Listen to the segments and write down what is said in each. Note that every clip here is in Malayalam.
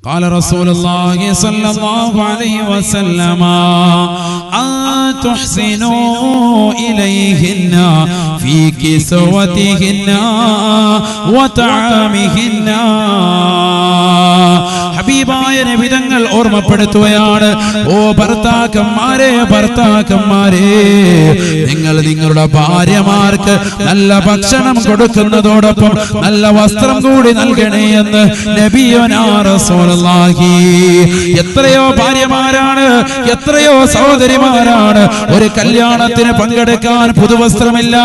قال رسول الله صلى الله عليه وسلم أن تحسنوا إليهن في كسوتهن وطعامهن. ഹബീബായ നബി തങ്ങൾ ഓർമ്മപ്പെടുത്തുകയാണ്, ഓ ഭർത്താക്കന്മാരെ നിങ്ങൾ നിങ്ങളുടെ ഭാര്യമാർക്ക് നല്ല ഭക്ഷണം കൊടുക്കുന്നതോടൊപ്പം നല്ല വസ്ത്രം കൂടി നൽകണേ എന്ന് നബിയുനാ റസൂലുള്ളാഹി. എത്രയോ ഭാര്യമാരാണ്, എത്രയോ സഹോദരിമാരാണ് ഒരു കല്യാണത്തിന് പങ്കെടുക്കാൻ പുതുവസ്ത്രമില്ല,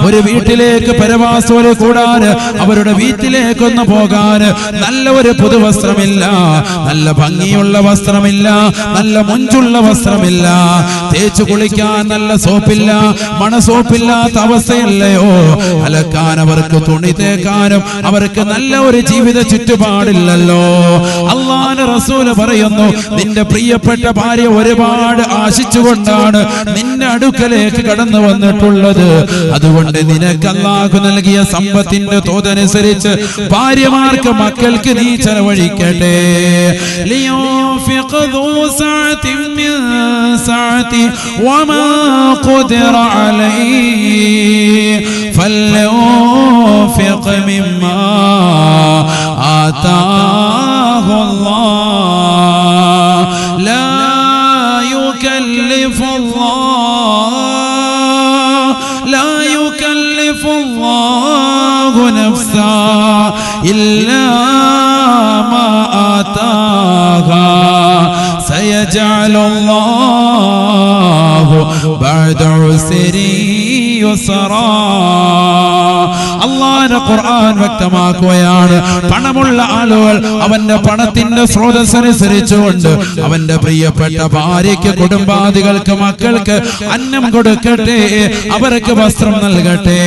ഒരു വീട്ടിലേക്ക് പരവാസോല് കൂടാൻ, അവരുടെ വീട്ടിലേക്കൊന്ന് പോകാൻ നല്ല ഒരു പുതുവസ്ത്രമില്ല, നല്ല ഭംഗിയുള്ള വസ്ത്രമില്ല, നല്ല മുഞ്ചുള്ള വസ്ത്രമില്ല, തേച്ചു കുളിക്കാൻ നല്ല സോപ്പില്ല, മണസോപ്പില്ലാത്ത അവസ്ഥയല്ലയോ. അലക്കാൻ അവർക്ക്, തുണി തേക്കാനും അവർക്ക് നല്ല ഒരു ജീവിത ചുറ്റുപാടില്ലല്ലോ. അല്ലാഹുവിന്റെ റസൂല് പറയുന്നു, നിന്റെ പ്രിയപ്പെട്ട ഭാര്യ ഒരുപാട് ആശിച്ചുകൊണ്ടാണ് നിന്റെ അടുക്കലേക്ക് കടന്നു വന്നിട്ടുള്ളത്. അതുകൊണ്ട് നിനക്ക് അല്ലാഹു നൽകിയ സമ്പത്തിന്റെ തോതനുസരിച്ച് ഭാര്യമാർക്ക്, മക്കൾക്ക് നീ ചെലവഴിക്കട്ടെ. لينفق ذو سعة من سعته وما قدر عليه فلينفق مما آتاه الله لا يكلف الله نفسا إلا ما آتاها سيجعل الله بعد عسر يسرا. അല്ലാഹുവിന്റെ ഖുർആൻ വ്യക്തമാക്കുകയാണ്, പണമുള്ള ആളുകൾ അവന്റെ പണത്തിന്റെ സ്രോതസ്സനുസരിച്ചുകൊണ്ട് അവന്റെ പ്രിയപ്പെട്ട ഭാര്യയ്ക്ക്, കുടുംബാദികൾക്ക്, മക്കൾക്ക് അന്നം കൊടുക്കട്ടെ, അവർക്ക് വസ്ത്രം നൽകട്ടെ.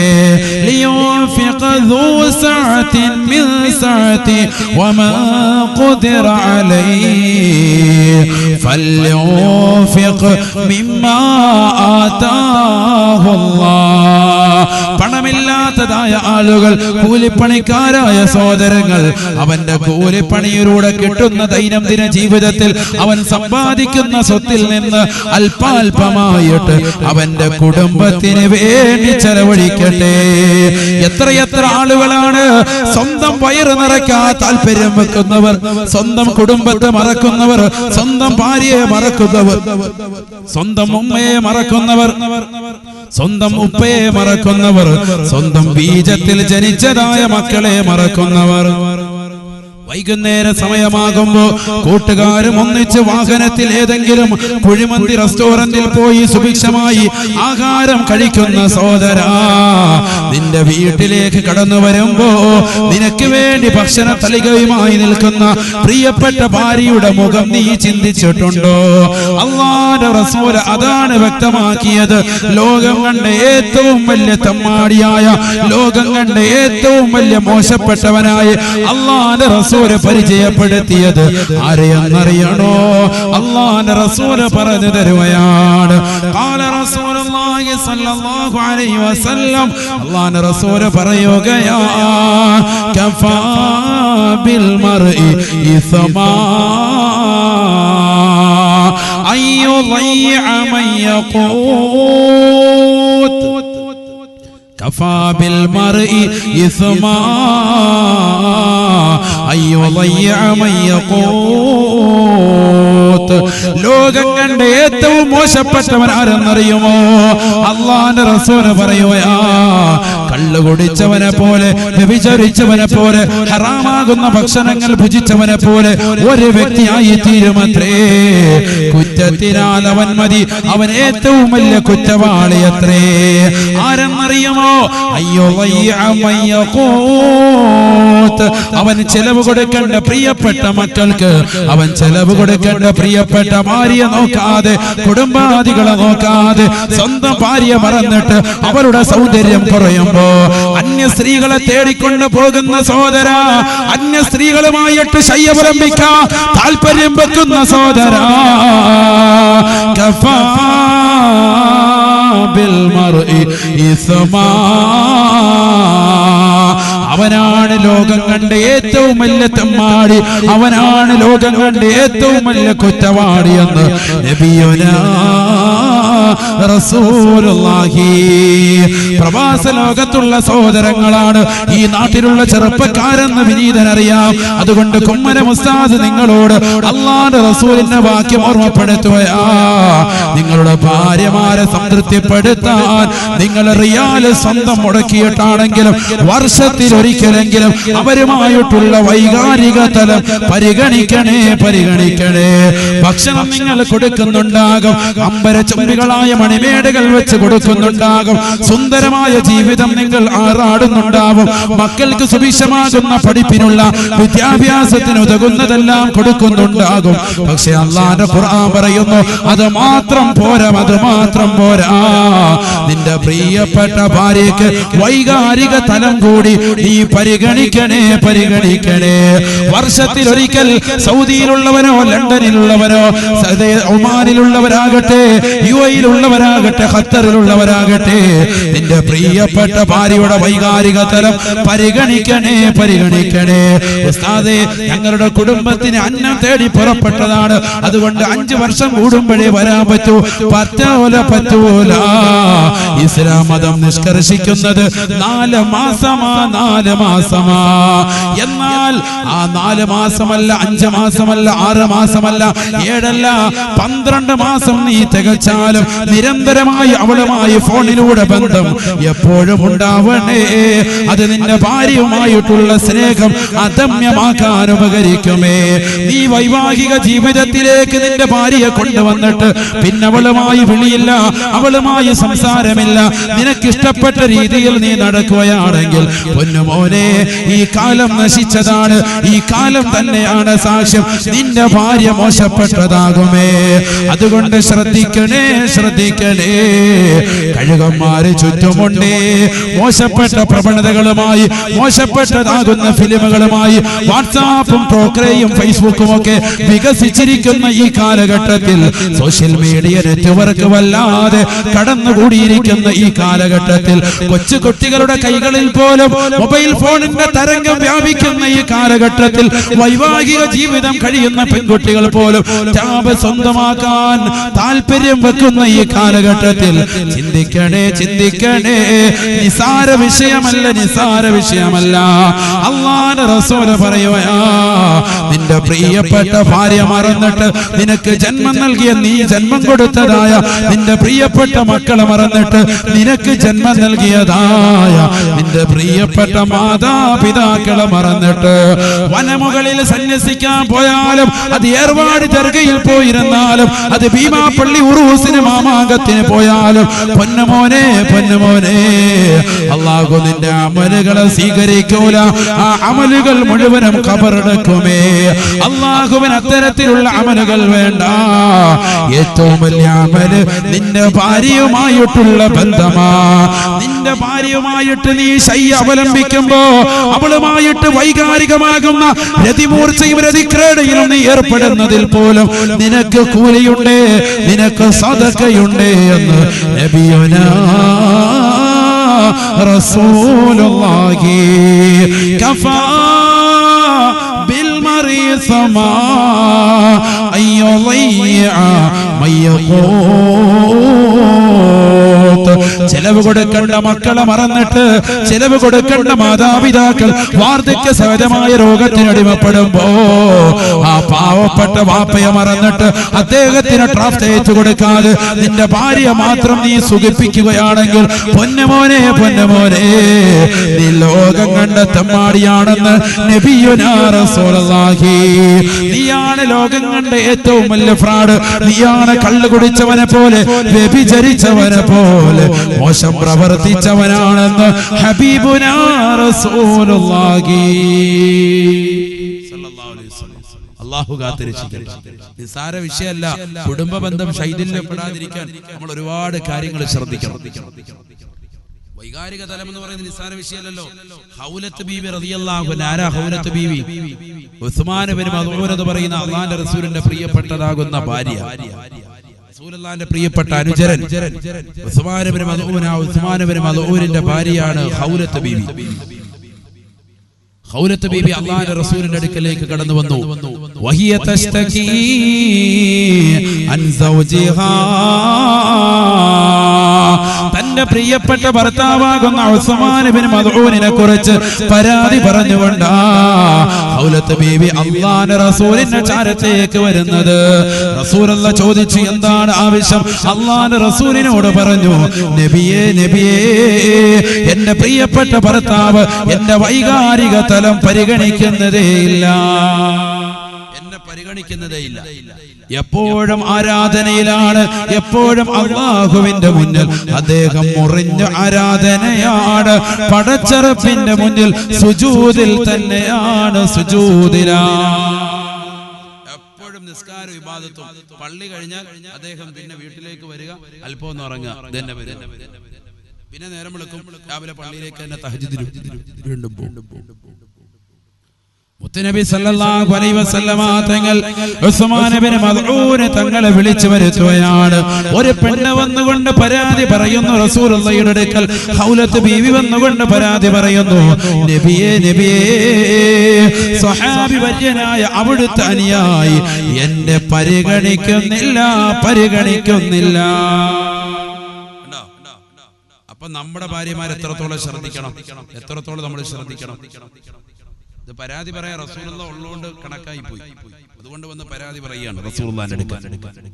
لينفق ذو سعة من سعته وما قدر عليه فلينفق مما آتاه الله. പണമില്ലാത്തതായ ആളുകൾ, കൂലിപ്പണിക്കാരായ സഹോദരങ്ങൾ, അവന്റെ കൂലിപ്പണിയിലൂടെ കിട്ടുന്ന ദൈനംദിന ജീവിതത്തിൽ അവൻ സമ്പാദിക്കുന്ന സ്വത്തിൽ നിന്ന് അല്പാൽപമായിട്ട് അവന്റെ കുടുംബത്തിന് വേണ്ടി ചെലവഴിക്കട്ടെ. എത്രയെത്ര ആളുകളാണ് സ്വന്തം വയറ് നിറയ്ക്കാൻ താല്പര്യം വെക്കുന്നവർ, സ്വന്തം കുടുംബത്തെ മറക്കുന്നവർ, സ്വന്തം ഭാര്യയെ മറക്കുന്നവർ, സ്വന്തം ഉമ്മയെ മറക്കുന്നവർ, സ്വന്തം ഉപ്പയെ മറക്കുന്നവർ, സ്വന്തം ബീജത്തിൽ ജനിച്ചതായ മക്കളെ മറക്കുന്നവർ. വൈകുന്നേര സമയമാകുമ്പോ കൂട്ടുകാരും ഒന്നിച്ച് വാഹനത്തിൽ ഏതെങ്കിലും കുഴിമന്തി റെസ്റ്റോറന്റിൽ പോയി സുഭിക്ഷമായി ആഹാരം കഴിക്കുന്ന സഹോദരാ, നിന്റെ വീട്ടിലേക്ക് കടന്നു വരുമ്പോ നിനക്ക് വേണ്ടി ഭക്ഷണ തളികയുമായി നിൽക്കുന്ന പ്രിയപ്പെട്ട ഭാര്യയുടെ മുഖം നീ ചിന്തിച്ചിട്ടുണ്ടോ? അല്ലാഹുവിന്റെ റസൂൽ അതാണ് വ്യക്തമാക്കിയത്. ലോകം കണ്ട ഏറ്റവും വലിയ തമ്മാടിയായ, ലോകം കണ്ട ഏറ്റവും വലിയ മോശപ്പെട്ടവനായ അല്ലാഹുവിന്റെ റസൂൽ പരിചയപ്പെടുത്തിയത് ആരെയെന്നറിയണോ? അല്ലാഹുവിന്റെ റസൂൽ പറഞ്ഞു തരുകയാണ്. ഖാല റസൂലുള്ളാഹി സ്വല്ലല്ലാഹു അലൈഹി വസല്ലം, അല്ലാഹുവിന്റെ റസൂൽ പറയുകയാ, കഫാ ബിൽ മർഇ ഇസ്മാ അയ്യുളയ്യ മൻ യഖൂത്. കഫാ ബിൽ മർഇ ഇസ്മാ അയ്യുളയ്യ മൻ യഖൂത്. ലോകം കണ്ട ഏറ്റവും മോശപ്പെട്ടവൻ ആരെന്നറിയുമോ? അല്ലാഹുവിന്റെ റസൂൽ പറയുകയാ, കള്ളു കുടിച്ചവനെ പോലെ, വ്യഭിചരിച്ചവനെ പോലെ, ഹറാമാകുന്ന ഭക്ഷണങ്ങൾ ഭുജിച്ചവനെ പോലെ ഒരു വ്യക്തിയായി തീരുമത്രേ. കുറ്റത്തിനാൽ അവൻ മതി, അവൻ ഏറ്റവും വലിയ കുറ്റവാളി അത്രേ. ആരെന്നറിയുമോ? അവൻ ചെലവ് കൊടുക്കേണ്ട പ്രിയപ്പെട്ട മക്കൾക്ക്, അവൻ ചെലവ് കൊടുക്കേണ്ട പ്രിയപ്പെട്ട ഭാര്യ നോക്കാതെ, കുടുംബാദികളെ നോക്കാതെ, സ്വന്തം ഭാര്യ മറന്നിട്ട് അവരുടെ സൗന്ദര്യം കുറയുമ്പോ അന്യ സ്ത്രീകളെ തേടിക്കൊണ്ട് പോകുന്ന സഹോദര, അന്യ സ്ത്രീകളുമായിട്ട് ശയ്യവലംബിക്കാൻ താല്പര്യം വെക്കുന്ന സഹോദര, കഫാ ബിൽ മർഇ ഇസ്മാ, അവനാണ് ലോകം കണ്ട ഏറ്റവും വലിയ തെമ്മാടി, അവനാണ് ലോകം കണ്ട ഏറ്റവും വലിയ കുറ്റവാളി എന്ന് നബിയുനാ റസൂലുള്ളാഹി. പ്രവാസ ലോകത്തുള്ള സഹോദരങ്ങളാണ് ഈ നാട്ടിലുള്ള ചെറുപ്പക്കാരെന്ന് വിനീതനറിയാം. അതുകൊണ്ട് കുമ്മനം ഉസ്താദ് നിങ്ങളോട് അല്ലാഹുവിന്റെ റസൂലിന്റെ വാക്യം ഓർമ്മപ്പെടുത്തുകയാ. നിങ്ങളുടെ ഭാര്യമാരെ സംതൃപ്തിപ്പെടുത്താൻ നിങ്ങൾ റിയാൽ സ്വന്തം മുടക്കിയിട്ടാണെങ്കിലും വർഷത്തിൽ ഒരിക്കലെങ്കിലും അവരുമായിട്ടുള്ള വൈകാരിക തലം പരിഗണിക്കണേ, പരിഗണിക്കണേ. ഭക്ഷണം നിങ്ങൾ കൊടുക്കുന്നുണ്ടാകും, അമ്പരച്ചുംബികളായ മണിമേടുകൾ വെച്ച് കൊടുക്കുന്നുണ്ടാകും, സുന്ദരമായ ജീവിതം നിങ്ങൾ ആറാടുന്നുണ്ടാവും, മക്കൾക്ക് സുഭിക്ഷമാകുന്ന പഠിപ്പിനുള്ള വിദ്യാഭ്യാസത്തിന് ഉതകുന്നതെല്ലാം കൊടുക്കുന്നുണ്ടാകും. പക്ഷെ അല്ലാഹുവിന്റെ ഖുർആൻ പറയുന്നു അത് മാത്രം പോരാ, അത് മാത്രം പോരാ. നിന്റെ പ്രിയപ്പെട്ട ഭാര്യയ്ക്ക് വൈകാരിക തലം കൂടി നീ പരിഗണിക്കണേ, പരിഗണിക്കണേ. വർഷത്തിൽ ഒരിക്കൽ സൗദിയിലുള്ളവനോ ലണ്ടനിലുള്ളവനോ ഒമാനിലുള്ളവരാകട്ടെ, യുഎഇയിലുള്ളവരാകട്ടെ, ഖത്തറിലുള്ളവരാകട്ടെ, നിന്റെ പ്രിയപ്പെട്ട ഭാര്യയുടെ വൈകാരിക തലം പരിഗണിക്കണേ, പരിഗണിക്കണേ. ഉസ്താദേ, ഞങ്ങളുടെ കുടുംബത്തിന് അന്നം തേടി പുറപ്പെട്ടതാണ്, അതുകൊണ്ട് 5 വർഷം കൂടുമ്പോഴേ വരാൻ പറ്റൂ. പറ്റൂല, പറ്റൂല. ഇസ്ലാം മതം നിഷ്കർഷിക്കുന്നത് 4 മാസമാ, 4 മാസമാ. എന്നാൽ ആ 4 മാസമല്ല, 5 മാസമല്ല, 6 മാസമല്ല, 7 അല്ല, 12 മാസം നീ തികച്ചാലും നിരന്തരമായി അവളുമായി ഫോണിലൂടെ ബന്ധം എപ്പോഴും ഉണ്ടാവണേ. അത് നിന്റെ ഭാര്യയുമായിട്ടുള്ള സ്നേഹം അദമ്യമാക്കാൻ ഉപകരിക്കുമേ. നീ വൈവാഹിക ജീവിതത്തിലേക്ക് നിന്റെ ഭാര്യയെ കൊണ്ടുവന്നിട്ട് പിന്നെ അവളുമായി വിളിയില്ല, അവളുമായി സംസാരമില്ല, നിനക്കിഷ്ടപ്പെട്ട രീതിയിൽ നീ നടക്കുകയാണെങ്കിൽ പൊന്നുമോനെ, ഈ കാലം നശിച്ചതാണ്. ഈ കാലം തന്നെയാണ് സാക്ഷ്യം, നിന്റെ ഭാര്യ മോശപ്പെട്ടതാകുമേ. അതുകൊണ്ട് ശ്രദ്ധിക്കണേ, ശ്രദ്ധിക്കണേ. കഴുകന്മാര് ചുറ്റുമുണ്ടേ, മോശപ്പെട്ട പ്രവണതകളുമായി, മോശപ്പെട്ടതാകുന്ന ഫിലിമുകളുമായി, വാട്സാപ്പും പ്രോക്രയും ഫേസ്ബുക്കും ഒക്കെ വികസിച്ചിരിക്കുന്ന ഈ കാലഘട്ടത്തിൽ, സോഷ്യൽ മീഡിയ നെറ്റ്വർക്ക് വല്ലാതെ കടന്നുകൂടിയിരിക്കുന്ന ഈ കാലഘട്ടത്തിൽ, കൊച്ചു കുട്ടികളുടെ കൈകളിൽ പോലും മൊബൈൽ ഫോണിന്റെ തരംഗം വ്യാപിക്കുന്ന ഈ കാലഘട്ടത്തിൽ, വൈവാഹിക ജീവിതം കഴിയുന്ന പെൺകുട്ടികൾ പോലും ടാബ് സ്വന്തമാക്കാൻ താല്പര്യം വെക്കുന്ന ഈ കാലഘട്ടത്തിൽ ചിന്തിക്കണേ, ചിന്തിക്കണേ. നിസാര വിഷയമല്ല, നിസാര വിഷയമല്ല. അല്ലാഹുവിന്റെ റസൂൽ പറയുകയാ, നിന്റെ പ്രിയപ്പെട്ട ഭാര്യ മറന്നിട്ട് നിനക്ക് ജന്മം നൽകിയ, നീ ജന്മം കൊടുത്തതായ നിന്റെ പ്രിയപ്പെട്ട മക്കളെ മറന്നിട്ട് നിനക്ക് ജന്മം നൽകിയതായ നിന്റെ പ്രിയപ്പെട്ട മാതാപിതാക്കളെ മറന്നിട്ട് വനമുകളിൽ സന്യസിക്കാൻ പോയാലും, അത് ഏർവാടി ദർഗയിൽ പോയിരുന്നാലും, അത് ഭീമാപ്പള്ളി ഉറൂസിന് മാമാങ്കത്തിന് പോയാലും, പൊന്നുമോനെ, പൊന്നുമോനെ, അല്ലാഹു നിന്റെ അമലുകളെ സ്വീകരിക്കൂല. ആ അമലുകൾ മുഴുവനും ഖബറടക്കുമേ. അല്ലാഹുവിന് അത്തരത്തിലുള്ള അമലുകൾ വേണ്ട. ഏറ്റവും വലിയ അമല് നിന്റെ ഭാര്യയുമായിട്ടുള്ള ബന്ധമാ. നിന്റെ ഭാര്യയുമായിട്ട് നീ ശയ്യ അവലംബിക്കുമ്പോ അവളുമായിട്ട് വൈകാരികമാകുന്ന രതിമൂർച്ചയും രതിക്രീഡയിലും നീ ഏർപ്പെടുന്നതിൽ പോലും നിനക്ക് കൂലിയുണ്ട്, നിനക്ക് സദഖയുണ്ട് എന്ന് നബിയുനാ റസൂലുള്ളാഹി. കഫാ ബിൽമറി സമാ അയ്യുളയ്യ ചെലവ് കൊടുക്കേണ്ട മക്കളെ മറന്നിട്ട്, ചെലവ് കൊടുക്കേണ്ട മാതാപിതാക്കൾ വാർദ്ധക്യ സഹജമായ രോഗത്തിനടിമപ്പെടുമ്പോ ആ പാവപ്പെട്ട വാപ്പയെ മറന്നിട്ട് അദ്ദേഹത്തിന് ഡ്രാഫ്റ്റ് അയച്ചു കൊടുക്കാതെ നിന്റെ ഭാര്യ മാത്രം നീ സുഖിപ്പിക്കുകയാണെങ്കിൽ പൊന്നുമോനെ, പൊന്നുമോനെ, നീ ലോകം കണ്ട തെമ്മാടിയാണെന്ന് നബിയുനാ റസൂലുള്ളാഹി. നീയാണ് ലോകം കണ്ട ഏറ്റവും വലിയ ഫ്രോഡ്. നീയാണ് കള്ളു കുടിച്ചവനെ പോലെ, വ്യഭിചരിച്ചവനെ പോലെ മോശം പ്രവർത്തിച്ചവനാണെന്ന് ഹബീബുനാ റസൂലുള്ളാഹി. അല്ലാഹു കാത്തിരക്ഷിക്കട്ടെ. നിസാര വിഷയമല്ല. കുടുംബ ബന്ധം ശൈഥില്യപ്പെടാതിരിക്കാൻ നമ്മൾ ഒരുപാട് കാര്യങ്ങൾ ശ്രദ്ധിക്കണം. വൈകാരിക തലം എന്ന് പറയുന്നത് നിസാര വിഷയമല്ലല്ലോ. ഹൗലത്ത് ബീവി റളിയല്ലാഹു അൻഹ, ആരാ ഹൗലത്ത് ബീവി? ഉസ്മാൻ ഇബ്നു മദ്ഊൻ എന്ന് പറയുന്ന അല്ലാഹുവിന്റെ റസൂലിന്റെ പ്രിയപ്പെട്ടതാകുന്ന ഭാര്യ, റസൂലുള്ളാഹിന്റെ പ്രിയപ്പെട്ട അനുചരൻ ഉസ്മാൻ ഇബ്നു മദ്ഊൻ. ഉസ്മാൻ ഇബ്നു മദ്ഊനിന്റെ ഭാര്യയാണ് ഹൗലത്ത് ബീവി. ഖൗലത്ത് ബീബി അല്ലാഹുവിന്റെ റസൂലിന്റെ അടുക്കലേക്ക് കടന്നു വന്നു. വഹിയ തസ്തകീ അൻ സൗജിഹാ, തന്റെ പ്രിയപ്പെട്ട ഭർത്താവാകുന്ന ഉസ്മാൻ ഇബ്നു മദ്ഊനിനെ കുറിച്ച് പരാതി പറഞ്ഞുകൊണ്ടാ ഖൗലത്ത് ബീബി അല്ലാഹുവിന്റെ റസൂലിന്റെ ചാരത്തേക്ക് വരുന്നത്. റസൂലുള്ളാഹി ചോദിച്ചു, എന്താണ് ആവശ്യം? അല്ലാഹുവിന്റെ റസൂലിനോട് പറഞ്ഞു, നബിയേ നബിയേ, എന്റെ പ്രിയപ്പെട്ട ഭർത്താവ് എന്റെ വൈകാരിക തലം പരിഗണിക്കുന്നതേയില്ല, എന്നെ പരിഗണിക്കുന്നതേയില്ല. എപ്പോഴും ആരാധനയിലാണ്, എപ്പോഴും അല്ലാഹുവിന്റെ മുന്നിൽ അദ്ദേഹം മുറിഞ്ഞ ആരാധനയാണ്. പടച്ചറപ്പിന്റെ മുന്നിൽ സുജൂദിൽ തന്നെയാണ്, സുജൂദിലാണ്. എപ്പോഴും നിസ്കാരം ഇബാദത്തും. പള്ളി കഴിഞ്ഞാൽ അദ്ദേഹം പിന്നെ വീട്ടിലേക്ക് വരിക, അല്പം ഒന്ന് ഉറങ്ങുക, പിന്നെ നേരം വിളിക്കും, രാവിലെ പള്ളിയിലേക്ക് തന്നെ തഹജ്ജുദിനും വീണ്ടും പോകും. മുത്തുനബി സല്ലല്ലാഹു അലൈഹി വസല്ലമ തങ്ങൾ ഉസ്മാൻ ഇബ്നു മദ്ഊൻ തങ്ങളെ വിളിച്ചു വരുത്തുകയാണ്. ഒരു പെണ്ണ് വന്നുകൊണ്ട് പരാതി പറയുന്നു റസൂലുള്ളാഹിയുടെ അടുക്കൽ. ഖൗലത്ത് ബീവി വന്നുകൊണ്ട് പരാതി പറയുന്നു, നബിയേ നബിയേ, സ്വഹാബി വര്യനായ അവിടുത്തെ അനുയായി എന്നെ പരിഗണിക്കുന്നില്ല, പരിഗണിക്കുന്നില്ല. അപ്പൊ നമ്മുടെ ഭാര്യമാർ എത്രത്തോളം ശ്രദ്ധിക്കണം, എത്രത്തോളം നമ്മൾ ശ്രദ്ധിക്കണം. ഇത് പരാതി പറയാൻ റസൂലുള്ളാഹി ഉള്ളതുകൊണ്ട് കണക്കായി പോയി. അതുകൊണ്ട് വന്ന് പരാതി പറയുകയാണ് റസൂലുള്ളാഹിന്റെ അടുക്കൽ.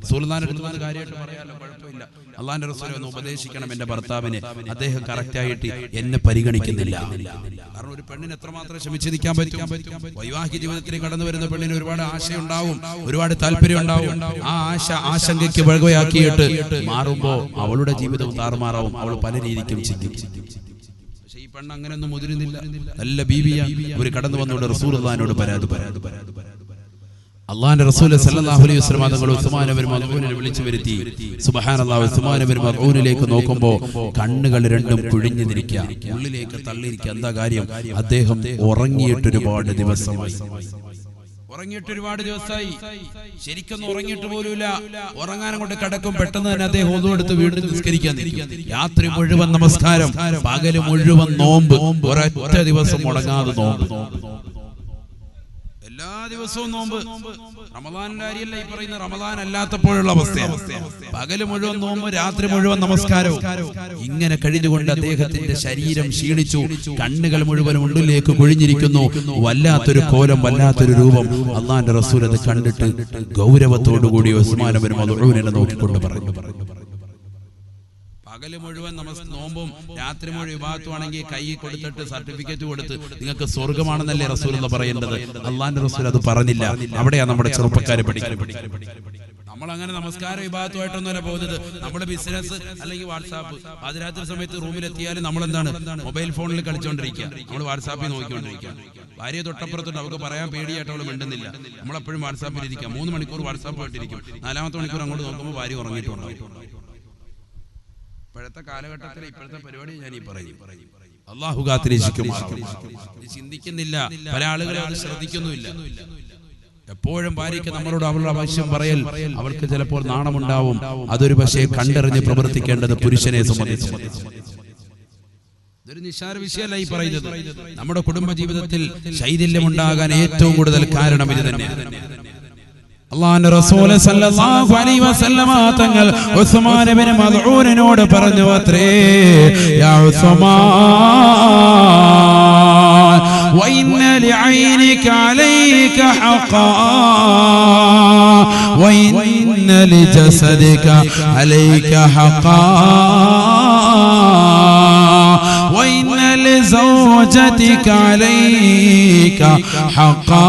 റസൂലുള്ളാഹിന്റെ അടുത്ത് വന്ന് കാര്യമായിട്ട് പറയാലോ, കുഴപ്പമില്ല. അള്ളാഹിന്റെ റസൂൽ ഒന്ന് ഉപദേശിക്കണം എന്റെ ഭർത്താവിനെ, അദ്ദേഹം കറക്റ്റായിട്ട് എന്നെ പരിഗണിക്കുന്നില്ല. കാരണം ഒരു പെണ്ണിന് എത്രമാത്രം ക്ഷമിച്ചിരിക്കാൻ പറ്റും? വൈവാഹിക ജീവിതത്തിൽ കടന്നു വരുന്ന പെണ്ണിന് ഒരുപാട് ആശയുണ്ടാവും, ഒരുപാട് താല്പര്യം ഉണ്ടാവും. ആ ആശങ്കയ്ക്ക് വഴകയാക്കിയിട്ട് മാറുമ്പോ അവളുടെ ജീവിതവും താറുമാറാവും, അവൾ പല രീതിക്കും ചിന്തിക്കും. പെണ്ണ് അങ്ങനെയൊന്നും മുതിരുന്നില്ല, നല്ല ബീവിയാ. ഒരു കടന്നു വന്നോട് റസൂലുള്ളാഹിനോട് പരാതി. അല്ലാഹുവിന്റെ റസൂൽ സല്ലല്ലാഹു അലൈഹി വസല്ലം തങ്ങൾ ഉസ്മാൻ ഇബ്നു മദ്ഊനിനെ വിളിച്ചു വരുത്തി. സുബ്ഹാനല്ലാഹ്, ഉസ്മാൻ ഇബ്നു മദ്ഊനിലേക്ക് നോക്കുമ്പോൾ കണ്ണുകൾ രണ്ടും കുഴിഞ്ഞു നിൽക്കുക, ഉള്ളിലേക്ക് തള്ളിയിരിക്കുക. എന്താ കാര്യം? അദ്ദേഹം ഉറങ്ങിയിട്ട് ഒരുപാട് ദിവസമായി. ശരിക്കൊന്നും ഉറങ്ങിയിട്ട് പോലുമില്ല. ഉറങ്ങാനും കൊണ്ട് കിടക്കും, പെട്ടെന്ന് തന്നെ അദ്ദേഹം ഒന്നും എടുത്ത് വീണ്ടും നിസ്കരിക്കാൻ നിൽക്കും. രാത്രി മുഴുവൻ നമസ്കാരം, പകല് മുഴുവൻ നോമ്പ്, ഒരൊറ്റ ദിവസം മുടങ്ങാതെ നോമ്പ്. എല്ലാ ദിവസവും നോമ്പ്. റമദാനിന്റെ കാര്യമല്ല ഈ പറയുന്ന, റമദാൻ അല്ലാത്തപ്പോഴുള്ള അവസ്ഥയാണ്. പകല് മുഴുവൻ നോമ്പ്, രാത്രി മുഴുവൻ നമസ്കാരവും. ഇങ്ങനെ കഴിഞ്ഞുകൊണ്ട് അദ്ദേഹത്തിന്റെ ശരീരം ക്ഷീണിച്ചു, കണ്ണുകൾ മുഴുവൻ ഉള്ളിലേക്ക് കുഴിഞ്ഞിരിക്കുന്നു. വല്ലാത്തൊരു കോലം, വല്ലാത്തൊരു രൂപം. അല്ലാഹുവിന്റെ റസൂൽ അത് കണ്ടിട്ട് ഗൗരവത്തോടുകൂടി ഉസ്മാൻ ഇബ്നു മദ്ഊനിനെ നോക്കിക്കൊണ്ട് പറഞ്ഞു, പകല് മുഴുവൻ നോമ്പും രാത്രി മുഴുവൻ ഇബാദത്തുമാണെങ്കിൽ കൈ കൊടുത്തിട്ട് സർട്ടിഫിക്കറ്റ് കൊടുത്ത് നിങ്ങൾക്ക് സ്വർഗമാണെന്നല്ലേ റസൂലുള്ളാഹി പറയേണ്ടത്? അല്ലാഹുവിന്റെ റസൂൽ അത് പറഞ്ഞില്ല. അവിടെയാണ് നമ്മുടെ ചെറുപ്പക്കാരെ പഠിക്കുന്നത്. നമ്മൾ അങ്ങനെ നമസ്കാരം ഇബാദത്തുമായിട്ടൊന്നുമല്ല പോകുന്നത്. നമ്മുടെ ബിസിനസ് അല്ലെങ്കിൽ വാട്സാപ്പ്. പാതിരാത്രി സമയത്ത് റൂമിലെത്തിയാലും നമ്മൾ എന്താണ്, മൊബൈൽ ഫോണിൽ കളിച്ചുകൊണ്ടിരിക്കുക, നമ്മൾ വാട്സാപ്പിൽ നോക്കിക്കൊണ്ടിരിക്കുക. ഭാര്യ തൊട്ടപ്പുറത്തുണ്ട്, അവർക്ക് പറയാൻ പേടിയായിട്ട് അവൾ മിണ്ടുന്നില്ല. നമ്മളെപ്പോഴും വാട്സാപ്പിൽ ഇരിക്കുക, 3 മണിക്കൂർ വാട്സാപ്പായിട്ടിരിക്കും. 4ാമത്തെ മണിക്കൂർ അങ്ങോട്ട് നോക്കുമ്പോൾ ഭാര്യ ഉറങ്ങിയിട്ടുണ്ടാവും. ഇപ്പോഴത്തെ കാലഘട്ടത്തിൽ ഇപ്പോഴത്തെ പരിപാടി ഞാൻ ഈ പറയും. അല്ലാഹു കാത്തിരക്ഷിക്കുമാറാവട്ടെ. ചിന്തിക്കുന്നില്ല, പല ആളുകളും അത് ശ്രദ്ധിക്കുന്നുമില്ല. എപ്പോഴും ഭാര്യയ്ക്ക് നമ്മളോട് അവളുടെ ആവശ്യം പറയൽ അവൾക്ക് ചിലപ്പോൾ നാണമുണ്ടാവും. അതൊരു പക്ഷേ കണ്ടറിഞ്ഞ് പ്രവർത്തിക്കേണ്ടത് പുരുഷനെ സംബന്ധിച്ച് ഇതൊരു നിസ്സാര വിഷയമല്ല ഈ പറയുന്നത്. നമ്മുടെ കുടുംബ ജീവിതത്തിൽ ശൈഥില്യമുണ്ടാകാൻ ഏറ്റവും കൂടുതൽ കാരണം ഇത് തന്നെയാണ്. അല്ലാഹുവിന്റെ റസൂൽ സല്ലല്ലാഹു അലൈഹി വസല്ലമ തങ്ങൾ ഉസ്മാൻ ഇബ്നു മദ്ഊനിനോട് പറഞ്ഞു അത്രേ, യാ ഉസ്മാൻ വഇന്ന ലിഐനിക അലൈക ഹഖാ വഇന്ന ലിജസദിക അലൈക ഹഖാ വഇന്ന ലിസൗജതിക അലൈക ഹഖാ.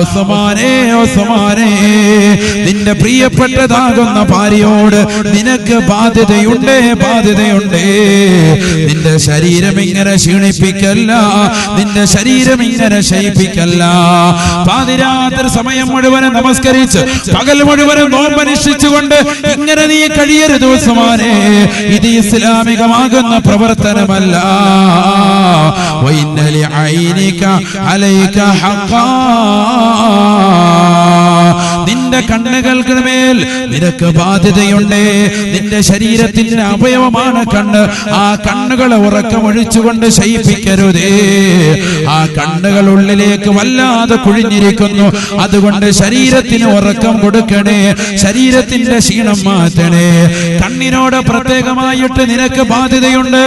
ഉസ്മാനേ, ഉസ്മാനേ, നിന്റെ പ്രിയപ്പെട്ടതാകുന്ന ഭാര്യയോട് നിനക്ക് ബാധ്യതയുണ്ട്, ബാധ്യതയുണ്ട്. നിന്റെ ശരീരം ഇങ്ങനെ ക്ഷീണിപ്പിക്കല്ല, നിന്റെ ശരീരം ഇങ്ങനെ ക്ഷയിപ്പിക്കല്ല. പാതിരാത്രി സമയം മുഴുവൻ നമസ്കരിച്ച് പകൽ മുഴുവൻ നോമ്പനുഷ്ഠിച്ചുകൊണ്ട് ഇങ്ങനെ നീ കഴിയരുത് ഉസ്മാനേ. ഇത് ഇസ്ലാമികമാകുന്ന പ്രവർത്തനമല്ല. വഇന്ന ലിഐനിക അലൈക ഹഖാ നിന്റെ കണ്ണുകൾക്ക് മേൽ നിനക്ക് ബാധ്യതയുണ്ട്. നിന്റെ ശരീരത്തിന്റെ അവയവമാണ് കണ്ണ്. ആ കണ്ണുകളെ ഉറക്കമൊഴിച്ചുകൊണ്ട് ശയിപ്പിക്കരുതേ. ആ കണ്ണുകൾ ഉള്ളിലേക്ക് വല്ലാതെ കുഴിഞ്ഞിരിക്കുന്നു. അതുകൊണ്ട് ശരീരത്തിന് ഉറക്കം കൊടുക്കണേ, ശരീരത്തിന്റെ ക്ഷീണം മാറ്റണേ. കണ്ണിനോട് പ്രത്യേകമായിട്ട് നിനക്ക് ബാധ്യതയുണ്ട്.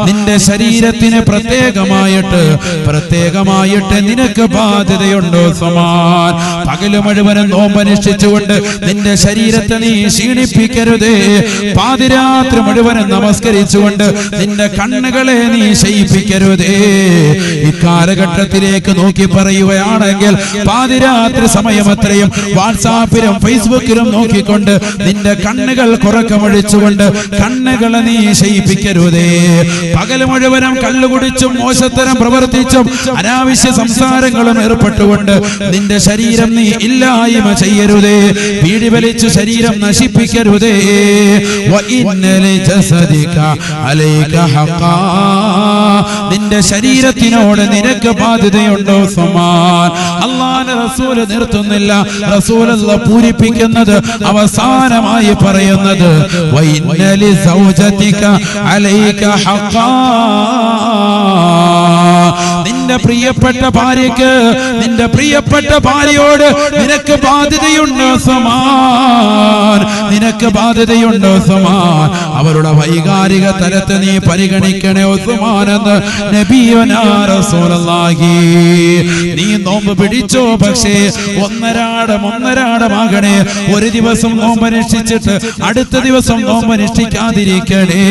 നിന്റെ ശരീരത്തിന് പ്രത്യേകമായിട്ട് നിനക്ക് ബാധ്യതയുണ്ടോ സമാൻ. പകല് മുഴുവനും നോമ്പനുഷ്ഠിച്ചുകൊണ്ട് നിന്റെ ശരീരത്തെ നീ ക്ഷീണിപ്പിക്കരുതേ. പാതിരാത്രി മുഴുവനും നമസ്കരിച്ചുകൊണ്ട് നിന്റെ കണ്ണുകളെ നീ ശയിപ്പിക്കരുതേ. ഇക്കാലഘട്ടത്തിലേക്ക് നോക്കി പറയുകയാണെങ്കിൽ പാതിരാത്രി സമയം അത്രയും വാട്സാപ്പിലും ഫേസ്ബുക്കിലും നോക്കിക്കൊണ്ട് നിന്റെ കണ്ണുകൾ കുറക്കമൊഴിച്ചുകൊണ്ട് കണ്ണുകളെ നീ ശയിപ്പിക്കരുതേ. പകൽ മുഴുവനും കള്ളുകുടിച്ചും മോശത്തരം പ്രവർത്തിച്ചും അനാവശ്യ സംസാരങ്ങളും ഏർപ്പെട്ടുകൊണ്ട് നിന്റെ ശരീരം നീ ഇല്ലായ്മ ചെയ്യരുതേ. വീടി വലിച്ചു ശരീരം നശിപ്പിക്കരുതേ. നിന്റെ ശരീരത്തിനോട് നിനക്ക് ബാധ്യതയുണ്ടോ സമാൻ. അല്ലാഹുവിന്റെ റസൂൽ നിർത്തുന്നില്ല. റസൂൽ പൂരിപ്പിക്കുന്നത് അവസാനമായി പറയുന്നത് വഇന്നലി സൗജതിക അലൈക ഹഖാ. നിന്റെ പ്രിയപ്പെട്ട ഭാര്യക്ക്, നിന്റെ പ്രിയപ്പെട്ട ഭാര്യയോട് നിനക്ക് ബാധ്യതയുണ്ടോ സമാൻ. നിനക്ക് ബാധ്യതയുണ്ടോ സമാൻ. അവരുടെ വൈകാരിക തലത്തെ നീ പരിഗണിക്കണേ ഉസ്മാനെന്ന് നബിയുനാ റസൂലുള്ളാഹി. നീ നോമ്പ് പിടിച്ചോ, പക്ഷേ ഒന്നരാടമാകണേ. ഒരു ദിവസം നോമ്പനുഷ്ഠിച്ചിട്ട് അടുത്ത ദിവസം നോമ്പനുഷ്ഠിക്കാതിരിക്കണേ.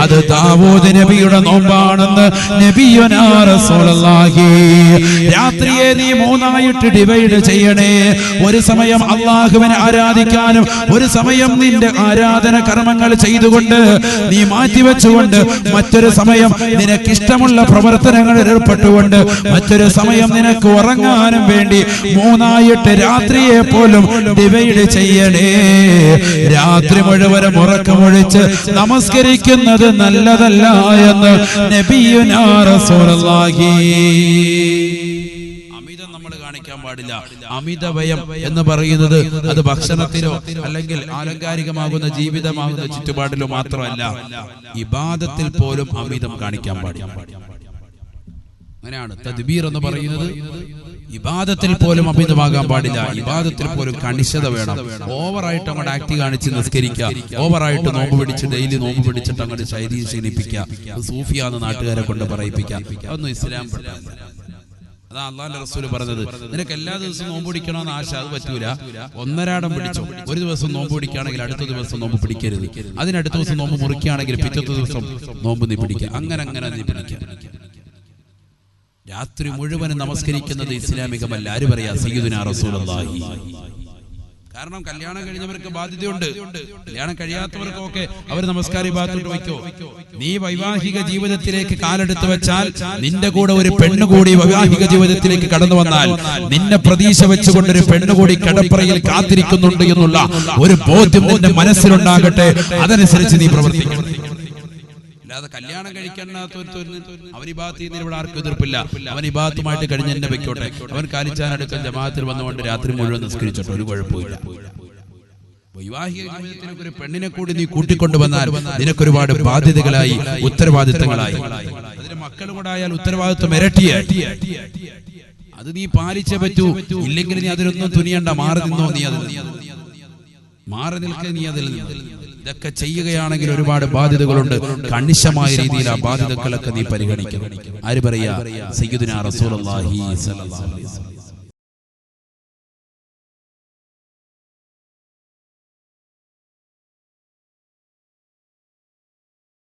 അത് ദാവൂദ് നബിയുടെ നോമ്പാണെന്ന് നബിയുനാ റസൂലുള്ളാഹി. രാത്രിയെ നീ മൂന്നായിട്ട് ഡിവൈഡ് ചെയ്യണേ. ഒരു സമയം അല്ലാഹുവിനെ ആരാധിക്കാനും ഒരു സമയം നിന്റെ ആരാധന കർമ്മങ്ങൾ ചെയ്തുകൊണ്ട് നീ മാറ്റിവെച്ചുകൊണ്ട് മറ്റൊരു സമയം നിനക്കിഷ്ടമുള്ള പ്രവർത്തനങ്ങളിൽ ഏർപ്പെട്ടുകൊണ്ട് മറ്റൊരു സമയം നിനക്ക് ഉറങ്ങാനും വേണ്ടി മൂന്നായിട്ട് രാത്രിയെ പോലും ഡിവൈഡ് ചെയ്യണേ. രാത്രി മുഴുവനും ഉറക്കമൊഴിച്ച് നമസ്കരിക്കുന്നത് നല്ലതല്ല എന്ന് നബിയുനാ റസൂലുള്ളാഹി. അമിതം നമ്മൾ കാണിക്കാൻ പാടില്ല. അമിതവയം എന്ന് പറയുന്നത് അത് ഭക്ഷണത്തിലോ അല്ലെങ്കിൽ ആലങ്കാരികമാകുന്ന ജീവിതമാകുന്ന ചുറ്റുപാടിലോ മാത്രമല്ല, ഇബാദത്തിൽ പോലും അമിതം കാണിക്കാൻ പാടില്ല. അങ്ങനെയാണ് തദ്ബീർ എന്ന് പറയുന്നത്. ഇബാദത്തിൽ പോലും അമിതമാകാൻ പാടില്ല. ഇബാദത്തിൽ പോലും കണിശത വേണം. ഓവറായിട്ട് അങ്ങോട്ട് ആക്ടി കാണിച്ച് നിസ്കരിക്കുക, ഓവറായിട്ട് നോമ്പ് പിടിച്ച് ഡെയിലി നോമ്പ് പിടിച്ചിട്ട് അങ്ങോട്ട് ശരീരം ക്ഷീണിപ്പിക്കുക, സൂഫിയാന്ന് നാട്ടുകാരെ കൊണ്ട് പറയിപ്പിക്കുക, അതൊന്നും ഇസ്ലാം പെട്ടതല്ല. അതാ അല്ലാഹുവിന്റെ റസൂൽ പറഞ്ഞത്. നിനക്ക് എല്ലാ ദിവസവും നോമ്പ് പിടിക്കണമെന്ന് ആശ, അത് പറ്റൂല. ഒന്നരാടം പിടിച്ചോ. ഒരു ദിവസം നോമ്പ് പിടിക്കുകയാണെങ്കിൽ അടുത്ത ദിവസം നോമ്പ് പിടിക്കരുത്. അതിനടുത്ത ദിവസം നോമ്പ് മുറിക്കുകയാണെങ്കിൽ പിറ്റത്തെ ദിവസം നോമ്പ് നീ പിടിക്കുക. അങ്ങനെ നീ പിടിക്കുക. രാത്രി മുഴുവനും നമസ്കരിക്കുന്നത് ഇസ്ലാമികമല്ല. ആര് പറയാ? സയ്യിദുനാ റസൂലുള്ളാഹി. കാരണം കല്യാണം കഴിഞ്ഞവർക്ക് ബാധ്യതയുണ്ട്. കല്യാണം കഴിയാത്തവർക്കൊക്കെ അവർ നമസ്കാരം ഇബാദത്ത് വയ്ക്കോ. നീ വൈവാഹിക ജീവിതത്തിലേക്ക് കാലെടുത്ത് വെച്ചാൽ നിന്റെ കൂടെ ഒരു പെണ്ണുകൂടി വൈവാഹിക ജീവിതത്തിലേക്ക് കടന്നു വന്നാൽ നിന്നെ പ്രതീക്ഷ വെച്ചുകൊണ്ടൊരു പെണ്ണുകൂടി കടപ്പറയിൽ കാത്തിരിക്കുന്നുണ്ട് എന്നുള്ള ഒരു ബോധ്യം നിന്റെ മനസ്സിലുണ്ടാകട്ടെ. അതനുസരിച്ച് നീ പ്രവർത്തിക്കണം. അല്ലാതെ കല്യാണം കഴിക്കാനാത്തവന് അവൻ ഇബാദത്ത് ചെയ്യുന്നതിന് ഇവിടെ ആർക്കും എതിർപ്പില്ല. അവൻ ഇബാദത്തുമായിട്ട് കഴിഞ്ഞ് എന്നെ വെക്കോട്ടെ. അവൻ കാലിച്ചാനടുക്കൽ ജമാഅത്തിൽ വന്നുകൊണ്ട് രാത്രി മുഴുവൻ നിസ്കരിച്ചോട്ടെ, ഒരു കുഴപ്പമില്ല. വൈവാഹിക ജീവിതത്തിലേക്ക് ഒരു പെണ്ണിനെ കൂടി നീ കൂട്ടിക്കൊണ്ടുവന്നാൽ നിനക്കൊരുപാട് ബാധ്യതകളായി, ഉത്തരവാദിത്തങ്ങളായി. അതിന് മക്കളും കൂടെ ആയാൽ ഉത്തരവാദിത്വം ഇരട്ടിയായി. അത് നീ പാലിച്ചേ പറ്റൂ. ഇല്ലെങ്കിൽ നീ അതിലൊന്നും തുനിയണ്ട. മാറി നിന്നോ. നീ അതിൽ മാറി നിൽക്കുക. നീ അതിൽ ഇതൊക്കെ ചെയ്യുകയാണെങ്കിൽ ഒരുപാട് ബാധ്യതകളുണ്ട്. കണിശമായ രീതിയിൽ ആ ബാധ്യതകളൊക്കെ നീ പരിഗണിക്കണം. ആര് പറയാ? സയ്യിദുനാ റസൂലുള്ളാഹി സ്വല്ലല്ലാഹു അലൈഹി വസല്ലം.